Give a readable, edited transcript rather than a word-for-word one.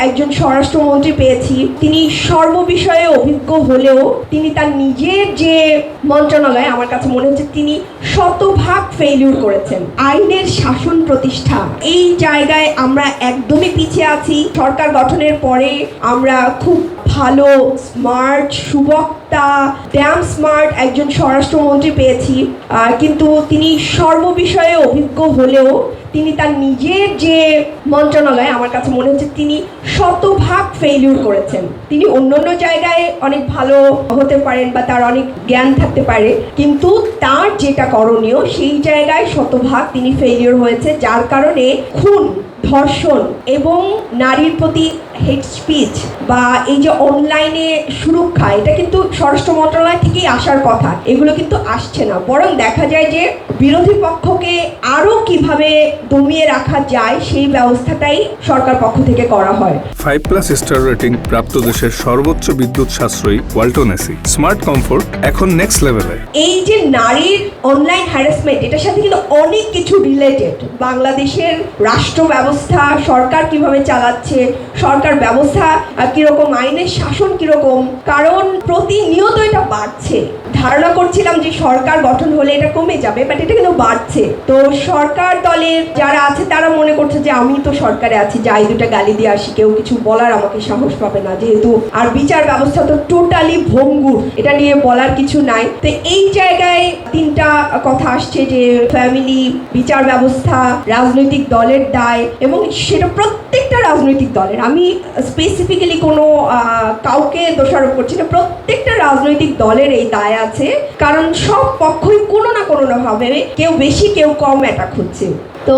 একজন স্বরাষ্ট্রমন্ত্রী পেয়েছি, তিনি সর্ববিষয়ে অভিজ্ঞ হলেও তিনি তার নিজের যে মন্ত্রণালয়, আমার কাছে মনে হচ্ছে তিনি শতভাগ ফেইলিউর করেছেন। আইনের শাসন প্রতিষ্ঠা, এই জায়গায় আমরা একদমই পিছিয়ে আছি। সরকার গঠনের পরে আমরা খুব ভালো, স্মার্ট, সুবক্তা, ড্যাম স্মার্ট একজন স্বরাষ্ট্রমন্ত্রী পেয়েছি, কিন্তু তিনি সর্ববিষয়ে অভিজ্ঞ হলেও তিনি তার নিজের যে মন্ত্রণালয়, আমার কাছে মনে হচ্ছে তিনি শতভাগ ফেইলিউর করেছেন। তিনি অন্যান্য জায়গায় অনেক ভালো হতে পারেন বা তার অনেক জ্ঞান থাকতে পারে, কিন্তু তার যেটা করণীয় সেই জায়গায় শতভাগ তিনি ফেইলিউর হয়েছে, যার কারণে খুন, ধর্ষণ এবং নারীর প্রতি হেট স্পিচ বা এই যে অনলাইনে সুরক্ষা, এটা কিন্তু স্বরাষ্ট্র মন্ত্রণালয় থেকেই আসার কথা, এগুলো কিন্তু আসছে না। বরং দেখা যায় যে বিরোধী পক্ষকে আরও কিভাবে দমিয়ে রাখা যায় সেই ব্যবস্থাটাই সরকার পক্ষ থেকে করা হয়। 5+ স্টার রেটিং প্রাপ্ত দেশের সর্বোচ্চ বিদ্যুৎ সাশ্রয়ী ওয়ালটন এসি স্মার্ট কমফোর্ট এখন নেক্সট লেভেলে। এই যে নারীর অনলাইন হ্যারাসমেন্ট, এটার সাথে কিন্তু অনেক কিছু রিলেটেড। বাংলাদেশের রাষ্ট্র ব্যবস্থা, সরকার কিভাবে চালাচ্ছে, সরকার ব্যবস্থা কিরকম, আইনের শাসন কিরকম, কারণ প্রতিনিয়ত এটা বাড়ছে। ধারণা করছিলাম যে সরকার গঠন হলে এটা কমে যাবে, বাট এটা কিন্তু বাড়ছে। তো সরকার দলের যারা আছে তারা মনে করছে যে আমি তো সরকারে আছি, যাই দুটা গালি দিয়ে আসি, কেউ কিছু বলার আমাকে সাহস পাবে না, যেহেতু আর বিচার ব্যবস্থা তো টোটালি ভঙ্গুর, এটা নিয়ে বলার কিছু নাই। তো এই জায়গায় তিনটা কথা আসছে যে ফ্যামিলি, বিচার ব্যবস্থা, রাজনৈতিক দলের দায়, এবং সেটা প্রত্যেকটা রাজনৈতিক দলের, আমি স্পেসিফিক্যালি কোনো কাউকে দোষারোপ করছি না, প্রত্যেকটা রাজনৈতিক দলের এই দায় আছে, কারণ সব পক্ষই কোনো না ভাবে কেউ বেশি কেউ কম অ্যাটাক হচ্ছে। তো